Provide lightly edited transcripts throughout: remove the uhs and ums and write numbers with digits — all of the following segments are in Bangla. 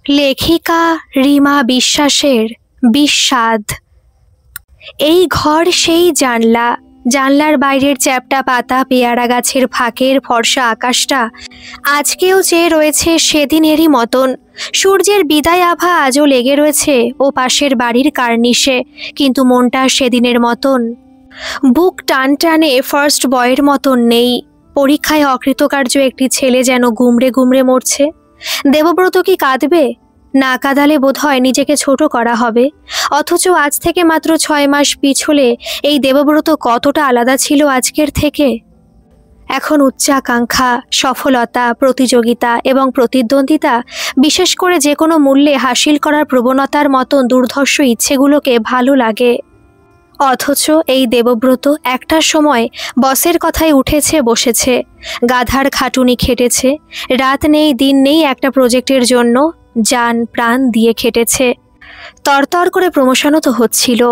লেখিকা রিমা বিশ্বাসের বিস্বাদ। এই ঘর সেই জানলা, জানলার বাইরের চ্যাপ্টা পাতা, পেয়ারা গাছের ফাঁকের ফর্সা আকাশটা আজকেও চেয়ে রয়েছে সেদিনেরই মতন। সূর্যের বিদায় আভা আজও লেগে রয়েছে ও পাশের বাড়ির কার্নিশে, কিন্তু মনটা সেদিনের মতন। বুক টান টানে ফার্স্ট বয়ের মতন নেই। পরীক্ষায় অকৃতকার্য একটি ছেলে যেন গুমড়ে গুমড়ে মরছে। দেবব্রত কি কাঁদবে? না কাঁদালে বোধহয় নিজেকে ছোট করা হবে। অথচ আজ থেকে মাত্র 6 মাস পিছলে এই দেবব্রত কতটা আলাদা ছিল আজকের থেকে। এখন উচ্চাকাঙ্ক্ষা, সফলতা, প্রতিযোগিতা এবং প্রতিদ্বন্দ্বিতা, বিশেষ করে যে কোনো মূল্যে হাসিল করার প্রবণতার মতন দুর্ধর্ষ ইচ্ছেগুলোকে ভালো লাগে। অথচ এই দেবব্রত একটা সময় বসের কথায় উঠেছে বসেছে, গাধার খাটুনি খেটেছে, রাত নেই দিন নেই একটা প্রজেক্টের জন্য জান প্রাণ দিয়ে খেটেছে। তরতর করে প্রমোশনও তো হচ্ছিল।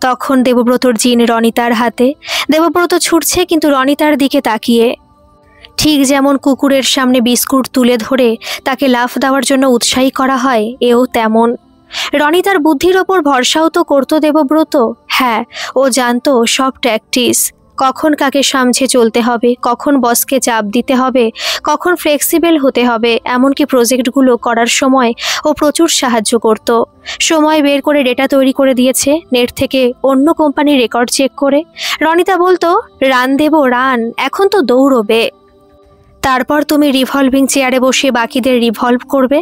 তখন দেবব্রতর জিন রনিতার হাতে। দেবব্রত ছুটছে কিন্তু রনিতার দিকে তাকিয়ে। ঠিক যেমন কুকুরের সামনে বিস্কুট তুলে ধরে তাকে লাফ দেওয়ার জন্য উৎসাহী করা হয়, এও তেমন। রনিতার বুদ্ধির ওপর ভরসাও তো করতো দেবব্রত। হ্যাঁ, ও জানতো সব ট্যাকটিস, কখন কাকে সামছে চলতে হবে, কখন বসকে চাপ দিতে হবে, কখন ফ্লেক্সিবল হতে হবে। এমনকি প্রজেক্টগুলো করার সময় ও প্রচুর সাহায্য করত। সময় বের করে ডেটা তৈরি করে দিয়েছে, নেট থেকে অন্য কোম্পানির রেকর্ড চেক করে। রনিতা বলতো, রান দেব রান, এখন তো দৌড়বে। তারপর তুমি রিভলভিং চেয়ারে বসিয়ে বাকিদের রিভলভ করবে।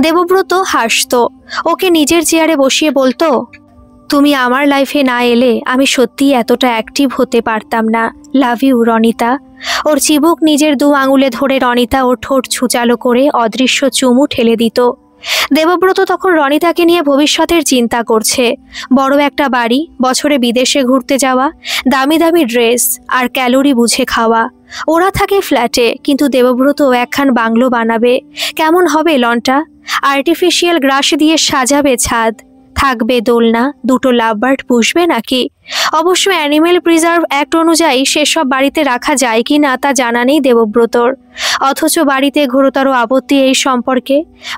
দেবব্রত হাসতো, ওকে নিজের চেয়ারে বসিয়ে বলতো, তুমি আমার লাইফে না এলে আমি সত্যিই এতটা অ্যাক্টিভ হতে পারতাম না। Love you Ronita. ওর চিবুক নিজের 2 আঙুলে ধরে রনিতা ওর ঠোঁট ছুচালো করে অদৃশ্য চুমু ঠেলে দিত। দেবব্রত তখন রনিতাকে নিয়ে ভবিষ্যতের চিন্তা করছে। বড় একটা বাড়ি, বছরে বিদেশে ঘুরতে যাওয়া, দামি দামি ড্রেস আর ক্যালোরি বুঝে খাওয়া। ওরা থাকে ফ্ল্যাটে, কিন্তু দেবব্রত একখান বাংলো বানাবে। কেমন হবে লনটা? আর্টিফিশিয়াল গ্রাস দিয়ে সাজাবে ছাদ, থাকবে দোলনা, 2টো লাভবার্ড পুষবে নাকি? অবশ্য অ্যানিমেল প্রিজার্ভ অ্যাক্ট অনুযায়ী সেসব বাড়িতে রাখা যায় কি না তা জানা নেই দেবব্রতর। অথচ বাড়িতে ঘোরতর আপত্তি এই সম্পর্কে।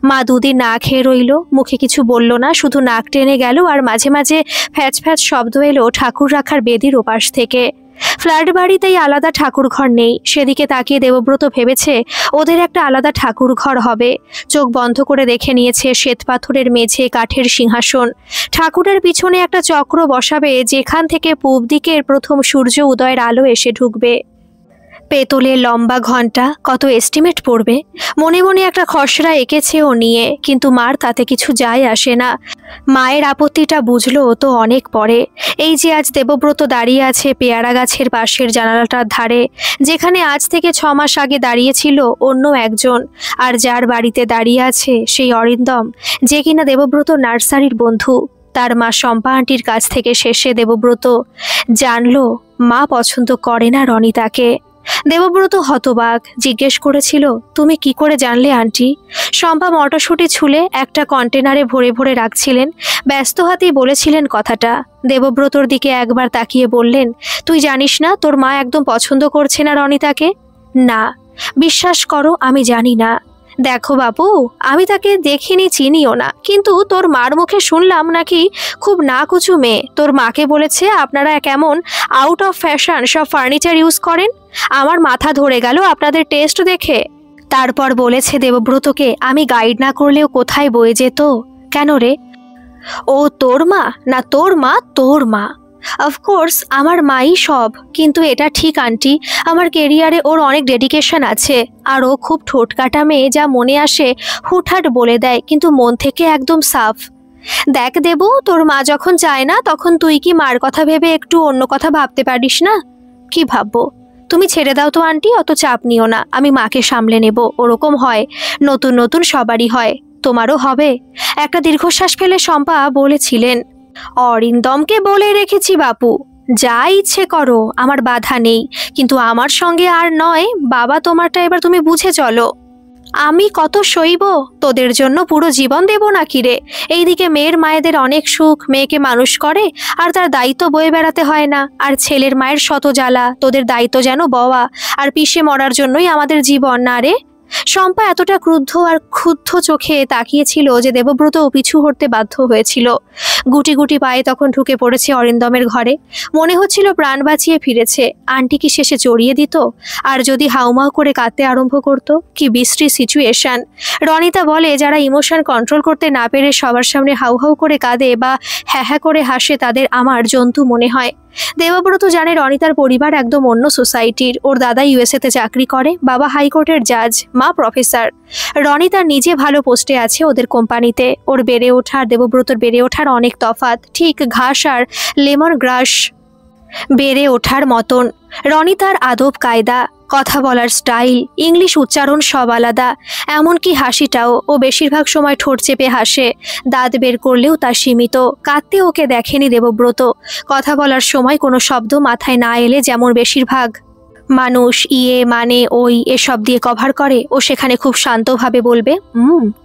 মা 2 দিন না খেয়ে রইল, মুখে কিছু বলল না, শুধু নাক টেনে গেল আর মাঝে মাঝে ফ্যাচ ফ্যাচ শব্দ এলো ঠাকুর রাখার বেদির ওপাশ থেকে। ফ্ল্যাট বাড়িতেই আলাদা ঠাকুর ঘর নেই। সেদিকে তাকিয়ে দেবব্রত ভেবেছে ওদের একটা আলাদা ঠাকুর ঘর হবে। চোখ বন্ধ করে দেখে নিয়েছে শ্বেত পাথরের মেঝে, কাঠের সিংহাসন। ঠাকুরের পিছনে একটা চক্র বসাবে, যেখান থেকে পূব দিকের প্রথম সূর্য উদয়ের আলো এসে ঢুকবে। পেতলের লম্বা ঘণ্টা, কত এস্টিমেট পড়বে। মনে মনে একটা খসড়া এঁকেছে ও নিয়ে, কিন্তু মার তাতে কিছু যায় আসে না। মায়ের আপত্তিটা বুঝলো তো অনেক পরে। এই যে আজ দেবব্রত দাঁড়িয়ে আছে পেয়ারা গাছের পাশের জানালাটার ধারে, যেখানে আজ থেকে 6 মাস আগে দাঁড়িয়েছিল অন্য একজন, আর যার বাড়িতে দাঁড়িয়ে আছে সেই অরিন্দম, যে কিনা দেবব্রত নার্সারির বন্ধু। তার মা শম্পা আন্টির কাছ থেকে শেষে দেবব্রত জানলো মা পছন্দ করে না রনিতাকে। দেবব্রত হতবাক, জিজ্ঞেস করেছিল, তুমি কি করে জানলে আন্টি? শম্পা মটরশুঁটি ছুলে একটা কন্টেনারে ভরে ভরে রাখছিলেন, ব্যস্ত হাতেই বলেছিলেন কথাটা। দেবব্রতর দিকে একবার তাকিয়ে বললেন, তুই জানিস না তোর মা একদম পছন্দ করছে না রনিতাকে? না, বিশ্বাস করো আমি জানি না। দেখো বাবু, আমি তাকে দেখিনি, চিনিও না, কিন্তু তোর মার মুখে শুনলাম নাকি খুব নাকুচু মেয়ে। তোর মাকে বলেছে আপনারা কেমন আউট অফ ফ্যাশন সব ফার্নিচার ইউজ করেন। আমার মাথা ধরে গেল আপনাদের টেস্ট দেখে। তারপর বলেছে দেবব্রতকে আমি গাইড না করলেও কোথায় বয়ে যেত। কেন রে? ও তোর মা? না তোর মা, তোর মা। অফকোর্স আমার মাই সব, কিন্তু এটা ঠিক আন্টি, আমার কেরিয়ারে ওর অনেক ডেডিকেশন আছে। আর ও খুব ঠোঁটকাটা মেয়ে, যা মনে আসে হুটহাট বলে দেয়, কিন্তু মন থেকে একদম সাফ। দেখ দেবু, তোর মা যখন চায় না তখন তুই কি মার কথা ভেবে একটু অন্য কথা ভাবতে পারিস না? কি ভাববো? তুমি ছেড়ে দাও তো আন্টি, অত চাপ নিও না, আমি মাকে সামলে নেব। ওরকম হয়, নতুন নতুন সবারই হয়, তোমারও হবে। একটা দীর্ঘশ্বাস ফেলে শম্পা বলেছিলেন, অরিন্দমকে বলে রেখেছি বাপু, যা ইচ্ছে করো, আমার বাধা নেই, কিন্তু আমার সঙ্গে আর নয়। বাবা তোমারটা এবার তুমি বুঝে চলো। আমি কত সইব? তোদের জন্য পুরো জীবন দেব নাকি রে? এইদিকে মেয়ের মায়েদের অনেক সুখ, মেয়েকে মানুষ করে আর তার দায়িত্ব বয়ে বেড়াতে হয় না। আর ছেলের মায়ের শত জ্বালা, তোদের দায়িত্ব যেন বওয়া আর পিষে মরার জন্যই আমাদের জীবন না রে? শম্পা এতটা ক্রুদ্ধ আর ক্ষুব্ধ চোখে তাকিয়েছিল যে দেবব্রত পিছু হটতে বাধ্য হয়েছিল। গুটি গুটি পায়ে তখন ঢুকে পড়েছে অরিন্দমের ঘরে। মনে হচ্ছিল প্রাণ বাঁচিয়ে ফিরেছে। আন্টি কি শেষে জড়িয়ে দিত? আর যদি হাউমাউ করে কাঁদতে আরম্ভ করত? কি বিশ্রী সিচুয়েশন। রনিতা বলে, যারা ইমোশন কন্ট্রোল করতে না পেরে সবার সামনে হাউ হাউ করে কাঁদে বা হ্যাঁ হ্যাঁ করে হাসে তাদের আমার জন্তু মনে হয়। দেবব্রত জানে রনিতার পরিবার একদম অন্য সোসাইটির। ওর দাদা ইউএসএতে চাকরি করে, বাবা হাইকোর্টের জাজ, মা প্রফেসর। রনিতা নিজে ভালো পোস্টে আছে ওদের কোম্পানিতে। ওর বেড়ে ওঠার দেবব্রতর বেড়ে ওঠার অনেক তফাৎ, ঠিক ঘাস আর লেমন গ্রাস বেড়ে ওঠার মতন। রনিতার আদব কায়দা, কথা বলার স্টাইল, ইংলিশ উচ্চারণ সব আলাদা। এমনকি হাসিটাও, ও বেশিরভাগ সময় ঠোঁট চেপে হাসে। দাঁত বের করলেও তা সীমিত। কাঁদতে ওকে দেখেনি দেবব্রত। কথা বলার সময় কোনো শব্দ মাথায় না এলে যেমন বেশিরভাগ মানুষ ইয়ে মানে ওই এসব দিয়ে কভার করে, ও সেখানে খুব শান্তভাবে বলবে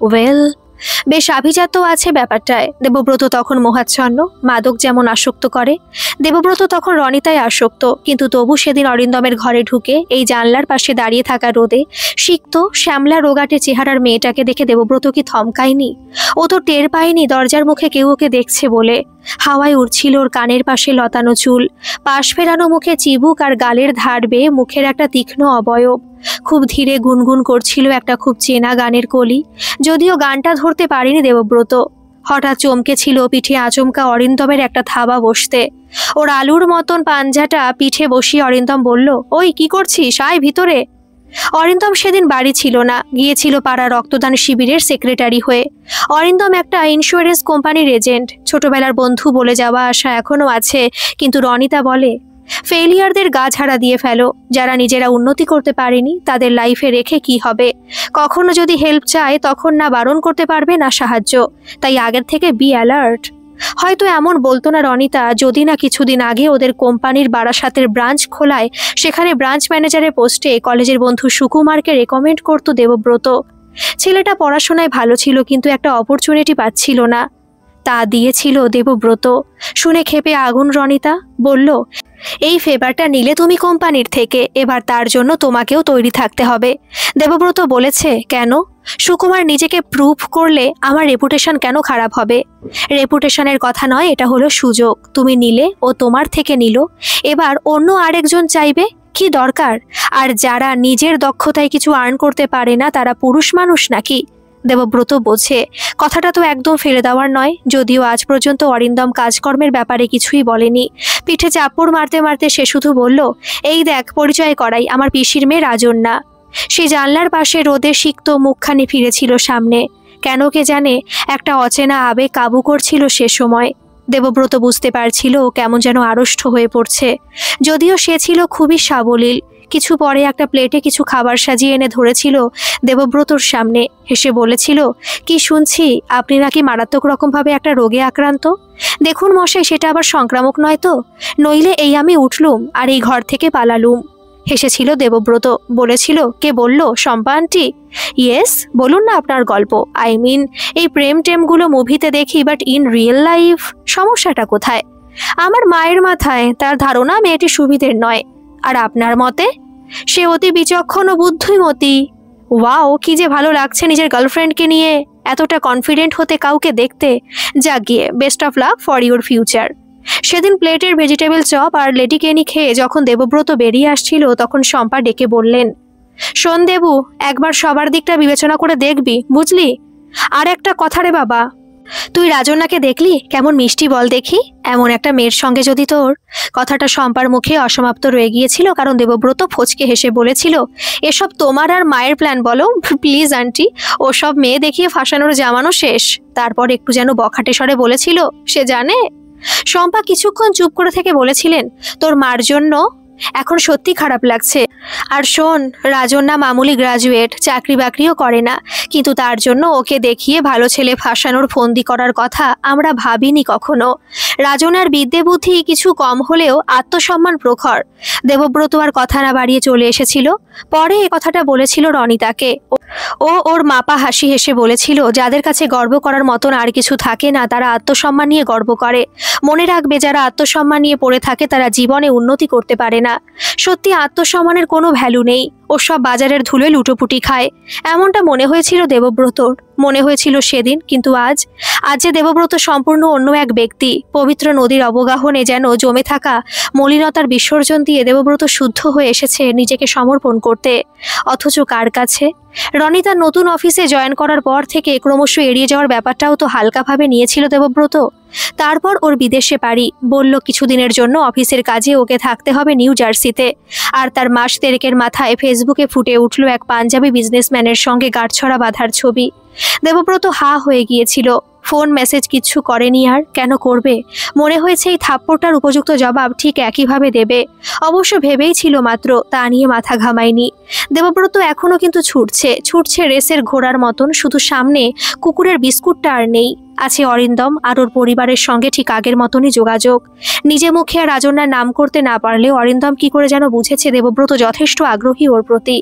ওয়েল। বেশ আভিজাত্য আছে ব্যাপারটায়। দেবব্রত তখন মোহাচ্ছন্ন। মাদক যেমন আসক্ত করে, দেবব্রত তখন রনিতায় আসক্ত। কিন্তু তবু সেদিন অরিন্দমের ঘরে ঢুকে এই জানলার পাশে দাঁড়িয়ে থাকা রোদে সিক্ত শ্যামলা রোগাটে চেহারার মেয়েটাকে দেখে দেবব্রত কি থমকায়নি? ও তো টের পায়নি দরজার মুখে কেউ ওকে দেখছে বলে। হাওয়ায় উড়ছিল ওর কানের পাশে লতানো চুল, পাশ ফেরানো মুখে চিবুক আর গালের ধার বেয়ে মুখের একটা তীক্ষ্ণ অবয়ব। খুব ধীরে গুনগুন করছিল একটা খুব চেনা গানের কলি, যদিও গানটা ধরতে পারেনি দেবব্রত। হঠাৎ চমকেছিল পিঠে আচমকা অরিন্দমের একটা থাবা বসতে। ওর আলুর মতন পাঞ্জাটা পিঠে বসিয়ে অরিন্দম বলল, ওই কি করছিস, আয় ভিতরে। অরিন্দম সেদিন বাড়ি ছিল না, গিয়েছিল পাড়া রক্তদান শিবিরের সেক্রেটারি হয়ে। অরিন্দম একটা ইন্স্যুরেন্স কোম্পানির এজেন্ট। ছোটবেলার বন্ধু বলে যাওয়া আসা এখনও আছে, কিন্তু রনিতা বলে ফেলিয়ারদের গা ঝাড়া দিয়ে ফেলো। যারা নিজেরা উন্নতি করতে পারেনি তাদের লাইফে রেখে কি হবে? কখনো যদি হেল্প চায় তখন না বারণ করতে পারবে না সাহায্য। তাই আগের থেকে বি অ্যালার্ট। হয়তো এমন বলতো না রনিতা যদি না কিছুদিন আগে ওদের কোম্পানির বারাসাতের ব্রাঞ্চ খোলায় সেখানে ব্রাঞ্চ ম্যানেজারের পোস্টে কলেজের বন্ধু সুকুমারকে রেকমেন্ড করতো দেবব্রত। ছেলেটা পড়াশোনায় ভালো ছিল, কিন্তু একটা অপরচুনিটি পাচ্ছিল না। তা দিয়েছিল দেবব্রত। শুনে ক্ষেপে আগুন রনিতা বলল, এই ফেভারটা নিলে তুমি কোম্পানির থেকে, এবার তার জন্য তোমাকেও তৈরি থাকতে হবে। দেবব্রত বলেছে, কেন? সুকুমার নিজেকে প্রুভ করলে আমার রেপুটেশন কেন খারাপ হবে? রেপুটেশনের কথা নয়, এটা হলো সুযোগ। তুমি নিলে, ও তোমার থেকে নিল, এবার অন্য আরেকজন চাইবে, কি দরকার? আর যারা নিজের দক্ষতায় কিছু আর্ন করতে পারে না তারা পুরুষ মানুষ নাকি? দেবব্রত বোঝে কথাটা তো একদম ফেলে দেওয়ার নয়। যদিও আজ পর্যন্ত অরিন্দম কাজকর্মের ব্যাপারে কিছুই বলেনি। পিঠে চাপড় মারতে মারতে সে শুধু বলল, এই দেখ পরিচয় করাই, আমার পিসির মেয়ে রাজন্যা। সে জানলার পাশে রোদে সিক্ত মুখখানি ফিরেছিল সামনে। কেন কে জানে একটা অচেনা আবেগ কাবু করছিল সে সময়। দেবব্রত বুঝতে পারছিল ও কেমন যেন আড়ষ্ট হয়ে পড়ছে। যদিও সে ছিল খুবই সাবলীল। কিছু পরে একটা প্লেটে কিছু খাবার সাজিয়ে এনে ধরেছিল দেবব্রতর সামনে। হেসে বলেছিল, কি শুনছি আপনি নাকি মারাত্মক রকমভাবে একটা রোগে আক্রান্ত। দেখুন মশাই, সেটা আবার সংক্রামক নয় তো? নইলে এই আমি উঠলুম আর এই ঘর থেকে পালালুম। হেসেছিল দেবব্রত। বলেছিল, কে বলল? শম্পা আন্টি। ইয়েস, বলুন না আপনার গল্প। আই মিন, এই প্রেম টেমগুলো মুভিতে দেখি, বাট ইন রিয়েল লাইফ সমস্যাটা কোথায়? আমার মায়ের মাথায় তার ধারণা মেয়েটি সুবিধের নয়। আর আপনার মতে? সে অতি বিচক্ষণ ও বুদ্ধিমতী। ওয়াও, কি যে ভালো লাগছে নিজের গার্লফ্রেন্ডকে নিয়ে এতটা কনফিডেন্ট হতে কাউকে দেখতে। যা গিয়ে best of luck for your future. সেদিন প্লেটের ভেজিটেবল চপ আর লেডিকেনি খেয়ে যখন দেবব্রত বেরিয়ে আসছিল তখন শম্পা ডেকে বললেন, শোন দেবু, একবার সবার দিকটা বিবেচনা করে দেখবি, বুঝলি? আর একটা কথা রে বাবা, তুই রাজন্যাকে দেখলি কেমন মিষ্টি বল দেখি? এমন একটা মেয়ের সঙ্গে যদি তোর। কথাটা শম্পার মুখে অসমাপ্ত রয়ে গিয়েছিল, কারণ দেবব্রত ফচকে হেসে বলেছিল, এসব তোমার আর মায়ের প্ল্যান বলো। প্লিজ আন্টি, ওসব মেয়ে দেখিয়ে ফাঁসানোর জামানো শেষ। তারপর একটু যেন বখাটে স্বরে বলেছিল, সে জানে। শম্পা কিছুক্ষণ চুপ করে থেকে বলেছিলেন, তোর মার জন্য এখন সত্যি খারাপ লাগছে। আর শোন, রাজন্যা মামুলি গ্রাজুয়েট, চাকরি বাকরিও করে না, কিন্তু তার জন্য ওকে দেখিয়ে ভালো ছেলে ফাঁসানোর ফন্দি করার কথা আমরা ভাবিনি কখনো। রাজনার বিদ্যে বুদ্ধি কিছু কম হলেও আত্মসম্মান প্রখর। দেবব্রত আর কথা না বাড়িয়ে চলে এসেছিল। পরে এ কথাটা বলেছিল রনিতাকে। ও ওর মাপা হাসি হেসে বলেছিল, যাদের কাছে গর্ব করার মতন আর কিছু থাকে না তারা আত্মসম্মান নিয়ে গর্ব করে। মনে রাখবে, যারা আত্মসম্মান নিয়ে পড়ে থাকে তারা জীবনে উন্নতি করতে পারে না। সত্যি আত্মসম্মানের কোনো ভ্যালু নেই, ও সব বাজারের ধুলোয় লুটোপুটি খায়, এমনটা মনে হয়েছিল দেবব্রতর। মনে হয়েছিল সেদিন, কিন্তু আজ যে দেবব্রত সম্পূর্ণ অন্য এক ব্যক্তি। পবিত্র নদীর অবগাহনে যেন জমে থাকা মলিনতার বিসর্জন দিয়ে দেবব্রত শুদ্ধ হয়ে এসেছে নিজেকে সমর্পণ করতে। অথচ কার কাছে? রনি তার নতুন অফিসে জয়েন করার পর থেকে ক্রমশ এড়িয়ে যাওয়ার ব্যাপারটাও তো হালকাভাবে নিয়েছিল দেবব্রত। তারপর ওর বিদেশে পাড়ি, বলল কিছুদিনের জন্য অফিসের কাজে ওকে থাকতে হবে নিউ জার্সিতে। আর তার মাস দেড়েকের মাথায় ফেসবুকে ফুটে উঠল এক পাঞ্জাবি বিজনেসম্যানের সঙ্গে গাঁটছড়া বাঁধার ছবি। দেবব্রত হা হয়ে গিয়েছিল। ফোন মেসেজ কিচ্ছু করেনি, আর কেন করবে? মনে হয়েছে এই থাপ্পড়টার উপযুক্ত জবাব ঠিক একইভাবে দেবে। অবশ্য ভেবেই ছিল মাত্র, তা নিয়ে মাথা ঘামায়নি। দেবব্রত এখনও কিন্তু ছুটছে রেসের ঘোড়ার মতন, শুধু সামনে কুকুরের বিস্কুটটা আর নেই। আছে অরিন্দম আর ওর পরিবারের সঙ্গে ঠিক আগের মতনই যোগাযোগ। নিজে মুখে আর রাজন্যার নাম করতে না পারলেও অরিন্দম কি করে যেন বুঝেছে দেবব্রত যথেষ্ট আগ্রহী ওর প্রতি।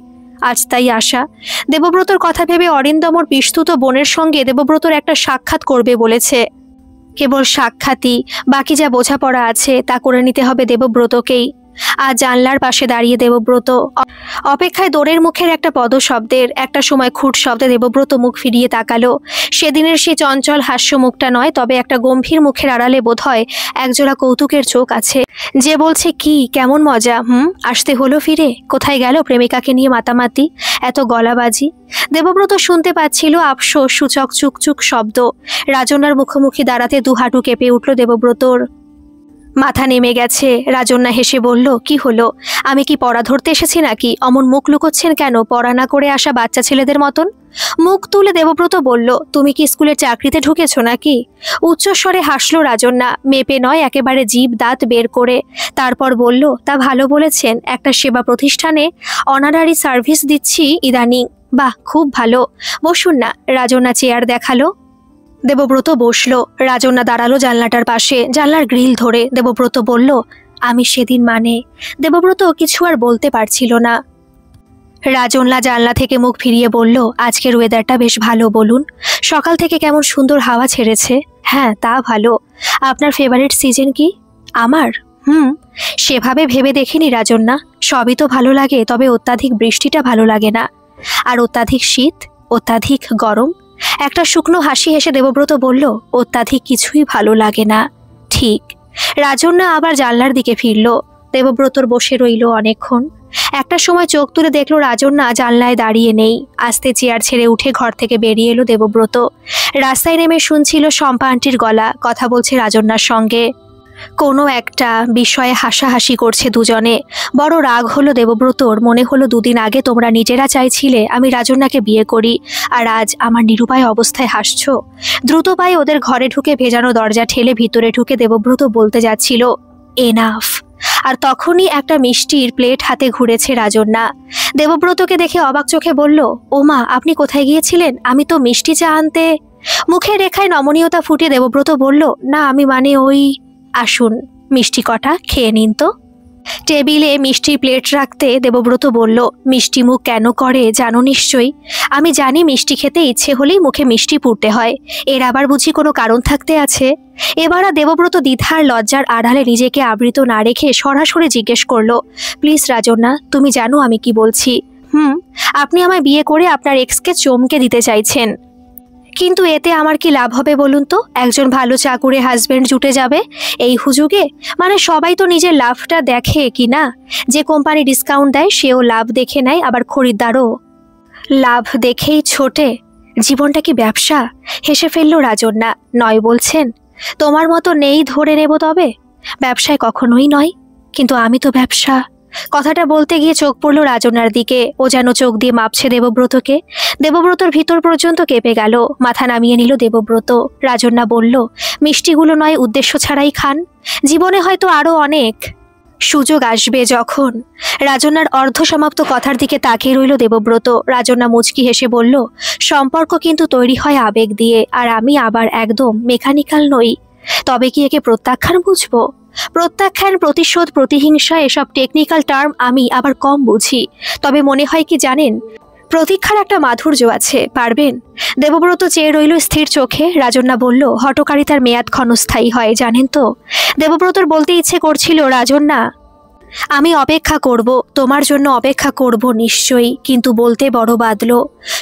আজ তাই আশা। দেবব্রতর কথা ভেবে অরিন্দম ওর পিস্তুত বোনের সঙ্গে দেবব্রতর একটা সাক্ষাৎ করবে বলেছে। কেবল সাক্ষাৎই, বাকি যা বোঝাপড়া আছে তা করে নিতে হবে দেবব্রতকেই। আর জানলার পাশে দাঁড়িয়ে দেবব্রত অপেক্ষায় দৌড়ের মুখের একটা পদশব্দের, একটা সময় খুঁট শব্দে দেবব্রত মুখ ফিরিয়ে তাকালো। সেদিনের সেই চঞ্চল হাস্য মুখটা নয়, তবে একটা গম্ভীর মুখের আড়ালে বোধহয় একজোড়া কৌতুকের চোখ আছে, যে বলছে কি কেমন মজা, আসতে হলো ফিরে, কোথায় গেল প্রেমিকাকে নিয়ে মাতামাতি, এত গলাবাজি। দেবব্রত শুনতে পাচ্ছিল আফসোস সূচক চুকচুক শব্দ। রাজন্যার মুখোমুখি দাঁড়াতে দুহাঁটু কেঁপে উঠল দেবব্রতর। মাথা নেমে গেছে। রাজন্যা হেসে বলল, কি হলো? আমি কি পড়া ধরতে এসেছি নাকি? অমন মুখ লুকোচ্ছেন কেন, পড়া না করে আসা বাচ্চা ছেলেদের মতন? মুখ তুলে দেবব্রত বলল, তুমি কি স্কুলের চাকরিতে ঢুকেছ নাকি? উচ্চস্বরে হাসল রাজন্যা, মেপে নয়, একেবারে জিভ দাঁত বের করে। তারপর বলল, তা ভালো বলেছেন, একটা সেবা প্রতিষ্ঠানে অনারারি সার্ভিস দিচ্ছি ইদানিং। বাহ, খুব ভালো। বসুন না। রাজন্যা চেয়ার দেখালো। দেবব্রত বসল। রাজন্যা দাঁড়ালো জানলাটার পাশে, জানলার গ্রিল ধরে। দেবব্রত বলল, আমি সেদিন দেবব্রত কিছু আর বলতে পারছিল না। রাজন্যা জানলা থেকে মুখ ফিরিয়ে বলল, আজকের ওয়েদারটা বেশ ভালো, বলুন। সকাল থেকে কেমন সুন্দর হাওয়া ছেড়েছে। হ্যাঁ, তা ভালো। আপনার ফেভারিট সিজন কি? আমার সেভাবে ভেবে দেখিনি রাজন্যা। সবই তো ভালো লাগে, তবে অত্যাধিক বৃষ্টিটা ভালো লাগে না। আর অত্যাধিক শীত, অত্যাধিক গরম। একটা শুকনো হাসি হেসে দেবব্রত বলল, অত্যাধিক কিছুই ভালো লাগে না। ঠিক। রাজন্যা আবার জানলার দিকে ফিরল। দেবব্রতর বসে রইল অনেকক্ষণ। একটা সময় চোখ তুলে দেখল রাজন্যা জানলায় দাঁড়িয়ে নেই। আস্তে চেয়ার ছেড়ে উঠে ঘর থেকে বেরিয়ে এলো দেবব্রত। রাস্তায় নেমে শুনছিল শম্পা আন্টির গলা, কথা বলছে রাজন্যার সঙ্গে। কোনো একটা বিষয়ে হাসাহাসি করছে দুজনে। বড় রাগ হলো দেবব্রতর। মনে হলো দুদিন আগে তোমরা নিজেরা চাইছিলে আমি রাজন্যাকে বিয়ে করি, আর আজ আমার নিরুপায় অবস্থায় হাসছ। দ্রুত পায়ে ওদের ঘরে ঢুকে ভেজানো দরজা ঠেলে ভিতরে ঢুকে দেবব্রত বলতে যাচ্ছিল, এনাফ। আর তখনই একটা মিষ্টির প্লেট হাতে ঘুরেছে রাজন্যা। দেবব্রতকে দেখে অবাক চোখে বলল, ওমা, আপনি কোথায় গিয়েছিলেন? আমি তো মিষ্টি চা আনতে। মুখের রেখায় নমনীয়তা ফুটে দেবব্রত বলল, না, আমি ওই। আসুন, মিষ্টি কটা খেয়ে নিন তো। টেবিলে মিষ্টির প্লেট রাখতে দেবব্রত বলল, মিষ্টি মুখ কেন করে জানো নিশ্চয়ই। আমি জানি মিষ্টি খেতে ইচ্ছে হলেই মুখে মিষ্টি পুড়তে হয়, এর আবার বুঝি কোনো কারণ থাকতে আছে। এবার দেবব্রত দ্বিধার লজ্জার আড়ালে নিজেকে আবৃত না রেখে সরাসরি জিজ্ঞেস করলো, প্লিজ রাজন্যা, তুমি জানো আমি কি বলছি? আপনি আমায় বিয়ে করে আপনার এক্সকে চমকে দিতে চাইছেন, কিন্তু এতে আমার কি লাভ হবে বলুন তো? একজন ভালো চাকুরে হাজবেন্ড জুটে যাবে এই হুজুগে। সবাই তো নিজের লাভটা দেখে কি না? যে কোম্পানি ডিসকাউন্ট দেয় সেও লাভ দেখে নেয়, আবার খরিদ্দারও লাভ দেখেই ছোটে। জীবনটা কি ব্যবসা? হেসে ফেলল রাজন্যা। নয় বলছেন? তোমার মতো নেই ধরে নেব, তবে ব্যবসায় কখনোই নয়। কিন্তু আমি তো ব্যবসা। কথাটা বলতে গিয়ে চোখ পড়ল রাজন্যার দিকে। ও যেন চোখ দিয়ে মাপছে দেবব্রতকে। দেবব্রতর ভিতর পর্যন্ত কেঁপে গেল। মাথা নামিয়ে নিল দেবব্রত। রাজন্যা বলল, মিষ্টিগুলো নয় উদ্দেশ্য ছাড়াই খান, জীবনে হয়তো আরও অনেক সুযোগ আসবে যখন। রাজন্যার অর্ধসমাপ্ত কথার দিকে তাকিয়ে রইল দেবব্রত। রাজন্যা মুচকি হেসে বলল, সম্পর্ক কিন্তু তৈরি হয় আবেগ দিয়ে, আর আমি আবার একদম মেকানিক্যাল নই। তবে কি একে প্রত্যাখ্যান বুঝবো? প্রত্যাখ্যান, প্রতিশোধ, প্রতিহিংসা এসব টেকনিক্যাল টার্ম আমি আবার কম বুঝি। তবে মনে হয় কি জানেন, প্রতীক্ষার একটা মাধুর্য আছে। পারবেন? দেবব্রত চেয়ে রইল স্থির চোখে। রাজন্যা বলল, হঠকারিতার মেয়াদ ক্ষণস্থায়ী হয় জানেন তো। দেবব্রতর বলতে ইচ্ছে করছিল, রাজন্যা আমি অপেক্ষা করব, তোমার জন্য অপেক্ষা করব নিশ্চয়ই, কিন্তু বলতে বড় বাদলো।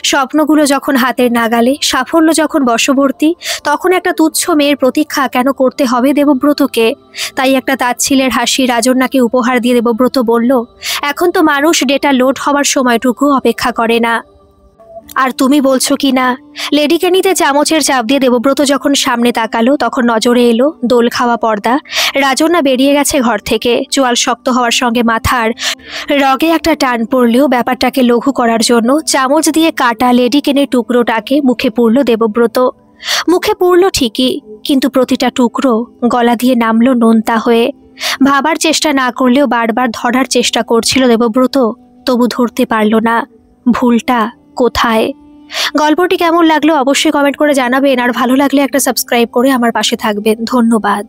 স্বপ্নগুলো যখন হাতের নাগালে, সাফল্য যখন বশবর্তী, তখন একটা তুচ্ছ মেয়ের প্রতীক্ষা কেন করতে হবে দেবব্রতকে? তাই একটা তাচ্ছিলের হাসি রাজন্যাকে উপহার দিয়ে দেবব্রত বলল, এখন তো মানুষ ডেটা লোড হওয়ার সময়টুকু অপেক্ষা করে না। আর তুমি বলছো কি না? লেডিকে নিতে চামচের চাপ দিয়ে দেবব্রত যখন সামনে তাকালো, তখন নজরে এলো দোল খাওয়া পর্দা। রাজন্যা বেরিয়ে গেছে ঘর থেকে। চোয়াল শক্ত হওয়ার সঙ্গে মাথার রগে একটা টান পড়লেও ব্যাপারটাকে লঘু করার জন্য চামচ দিয়ে কাটা লেডিকেনের টুকরোটাকে মুখে পুরল দেবব্রত। মুখে পুরল ঠিকই, কিন্তু প্রতিটা টুকরো গলা দিয়ে নামলো নোনতা হয়ে। ভাবার চেষ্টা না করলেও বারবার ধরার চেষ্টা করছিল দেবব্রত, তবু ধরতে পারল না ভুলটা কোথায়। গল্পটি কেমন লাগলো অবশ্যই কমেন্ট করে জানাবেন, আর ভালো লাগলে একটা সাবস্ক্রাইব করে আমার পাশে থাকবেন। ধন্যবাদ।